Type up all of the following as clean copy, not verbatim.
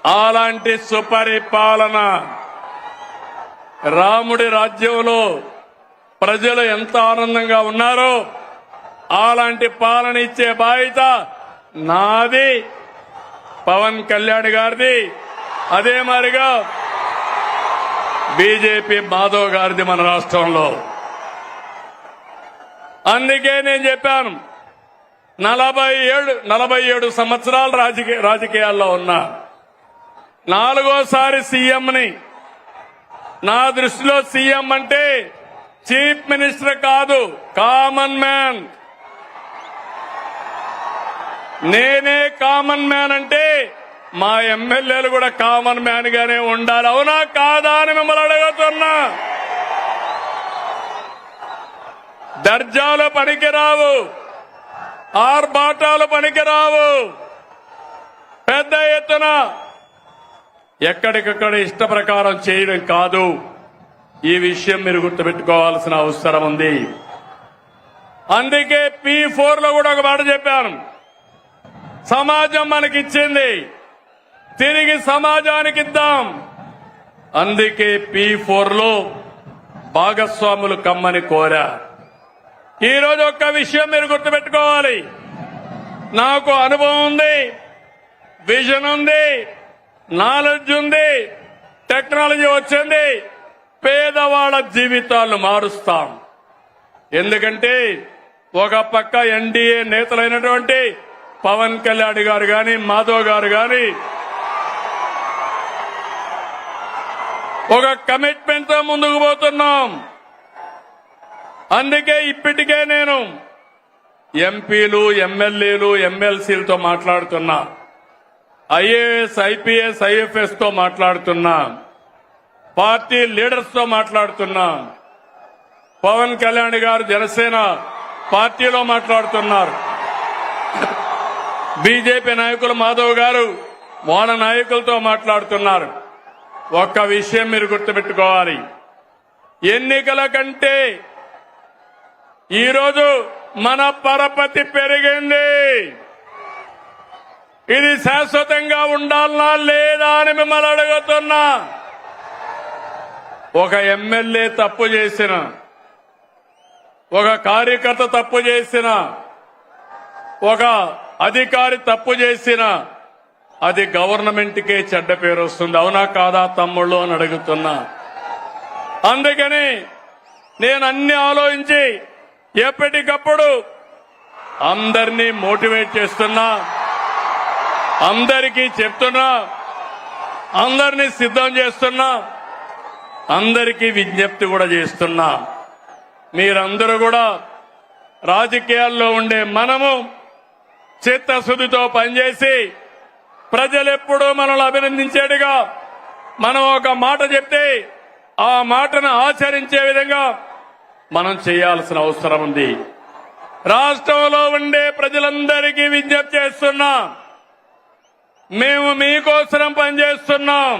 అలాంటి సుపరిపాలన రాముడి రాజ్యంలో ప్రజలు ఎంత ఆనందంగా ఉన్నారో అలాంటి పాలన ఇచ్చే బాధ్యత నాది, పవన్ కళ్యాణ్ గారిది, అదే మాదిరిగా బీజేపీ మాధవ్ గారిది మన రాష్ట్రంలో. అందుకే నేను చెప్పాను 47 సంవత్సరాలు రాజకీయాల్లో ఉన్నా, 4వ సీఎంని. నా దృష్టిలో సీఎం అంటే చీఫ్ మినిస్టర్ కాదు, కామన్ మ్యాన్. నేనే కామన్ మ్యాన్ అంటే మా ఎమ్మెల్యేలు కూడా కామన్ మ్యాన్ గానే ఉండాలి. అవునా కాదా అని మిమ్మల్ని అడుగుతున్నా. దర్జాలు పనికిరావు, ఆర్భాటాలు పనికిరావు. పెద్ద ఎత్తున ఎక్కడికక్కడ ఇష్ట ప్రకారం చేయడం కాదు. ఈ విషయం మీరు గుర్తుపెట్టుకోవాల్సిన అవసరం ఉంది. అందుకే P4 లో కూడా ఒక మాట చెప్పాను. సమాజం మనకిచ్చింది, తిరిగి సమాజానికి ఇద్దాం. అందుకే P4 లో భాగస్వాములు కమ్మని కోరా. ఈరోజు ఒక్క విషయం మీరు గుర్తుపెట్టుకోవాలి. నాకు అనుభవం ఉంది, విజన్ ఉంది, నాలెడ్జ్ ఉంది, టెక్నాలజీ వచ్చింది. పేదవాళ్ల జీవితాలను మారుస్తాం. ఎందుకంటే ఒక పక్క ఎన్డీఏ నేతలైనటువంటి పవన్ కళ్యాణ్ గారు గాని, మాధవ్ గారు గాని ఒక కమిట్మెంట్ తో ముందుకు పోతున్నాం. అందుకే ఇప్పటికే నేను ఎంపీలు, ఎమ్మెల్యేలు, ఎమ్మెల్సీలతో మాట్లాడుతున్నా, ఐఏఎస్, ఐపీఎస్, ఐఎఫ్ఎస్ తో మాట్లాడుతున్నా, పార్టీ లీడర్స్ తో మాట్లాడుతున్నా. పవన్ కళ్యాణ్ గారు జనసేన పార్టీలో మాట్లాడుతున్నారు. బీజేపీ నాయకులు మాధవ్ గారు వాళ్ళ నాయకులతో మాట్లాడుతున్నారు. ఒక్క విషయం మీరు గుర్తుపెట్టుకోవాలి. ఎన్నికల కంటే ఈరోజు మన పరపతి పెరిగింది. ఇది శాశ్వతంగా ఉండాలనా లేదా అని మిమ్మల్ని అడుగుతున్నా. ఒక ఎమ్మెల్యే తప్పు చేసిన, ఒక కార్యకర్త తప్పు చేసిన, ఒక అధికారి తప్పు చేసిన అది గవర్నమెంట్కే చెడ్డ పేరు వస్తుంది. అవునా కాదా తమ్ముళ్ళు అని అడుగుతున్నా. అందుకని నేను అన్ని ఆలోచించి ఎప్పటికప్పుడు అందరినీ మోటివేట్ చేస్తున్నా, అందరికీ చెప్తున్నా, అందరినీ సిద్ధం చేస్తున్నా, అందరికీ విజ్ఞప్తి కూడా చేస్తున్నా. మీరందరూ కూడా రాజకీయాల్లో ఉండే మనము చిత్తశుద్ధితో పనిచేసి ప్రజలెప్పుడూ మనల్ని అభినందించేట్టుగా మనం ఒక మాట చెప్తే ఆ మాటను ఆచరించే విధంగా మనం చేయాల్సిన అవసరం ఉంది. రాష్ట్రంలో ఉండే ప్రజలందరికీ విజ్ఞప్తి చేస్తున్నా, మేము మీకోసం పనిచేస్తున్నాం,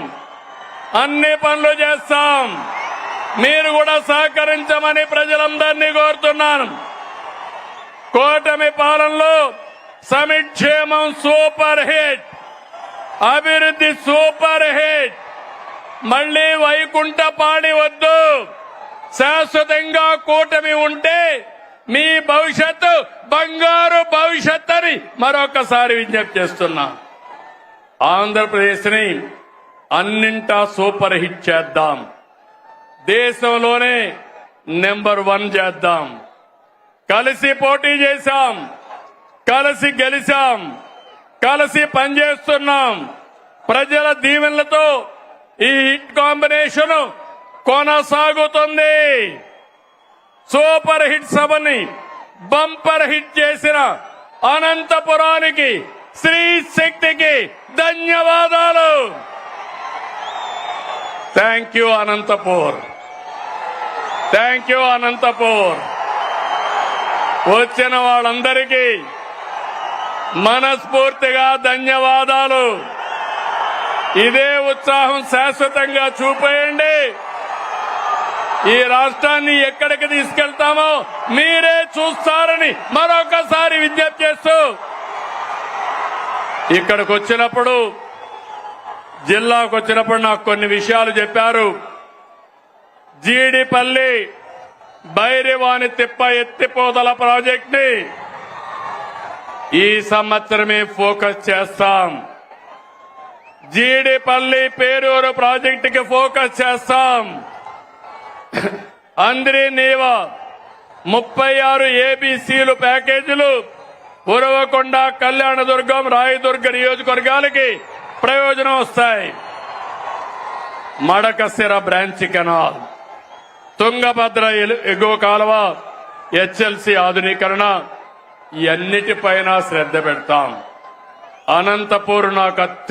అన్ని పనులు చేస్తాం, మీరు కూడా సహకరించమని ప్రజలందరినీ కోరుతున్నాను. కూటమి పాలనలో సంక్షేమం సూపర్ హిట్, అభివృద్ధి సూపర్ హిట్. మళ్లీ వైకుంఠపాడి వద్దు. శాశ్వతంగా కూటమి ఉంటే మీ భవిష్యత్తు బంగారు భవిష్యత్ అని మరొకసారి విజ్ఞప్తి చేస్తున్నా. ఆంధ్రప్రదేశ్ ని అన్నింటా సూపర్ హిట్ చేద్దాం. దేశంలోనే నెంబర్ 1 చేద్దాం. కలిసి పోటీ చేశాం, కలిసి గెలిచాం, కలిసి పనిచేస్తున్నాం. ప్రజల దీవెనలతో ఈ హిట్ కాంబినేషన్ కొనసాగుతుంది. సూపర్ హిట్ సభని బంపర్ హిట్ చేసిన అనంతపురానికి, శ్రీ శక్తికి ధన్యవాదాలు. Thank you Anantapur, thank you Anantapur. వచ్చిన వాళ్ళందరికీ మనస్ఫూర్తిగా ధన్యవాదాలు. ఇదే ఉత్సాహం శాశ్వతంగా చూపేయండి. ఈ రాష్ట్రాన్ని ఎక్కడికి తీసుకెళ్తామో మీరే చూస్తారని మరొకసారి విజ్ఞప్తి చేస్తూ, ఇక్కడికి వచ్చినప్పుడు జిల్లాకు వచ్చినప్పుడు నాకు కొన్ని విషయాలు చెప్పారు. జీడిపల్లి బైరివాణి తిప్ప ఎత్తిపోతల ప్రాజెక్ట్ ని ఈ సంవత్సరమే ఫోకస్ చేస్తాం. జీడిపల్లి పేరూరు ప్రాజెక్టుకి ఫోకస్ చేస్తాం. అంద్రి నీవా 36 ఏబీసీలు ప్యాకేజీలు ఉరవకొండ, కళ్యాణదుర్గం, రాయదుర్గ నియోజకవర్గాలకి ప్రయోజనం వస్తాయి. మడకసిర బ్రాంచ్ కెనాల్, తుంగభద్ర ఎగువ కాలువ, హెచ్ఎల్సీ ఆధునీకరణ ఇవన్నిటిపైన శ్రద్ధ పెడతాం. అనంతపూర్ నాకు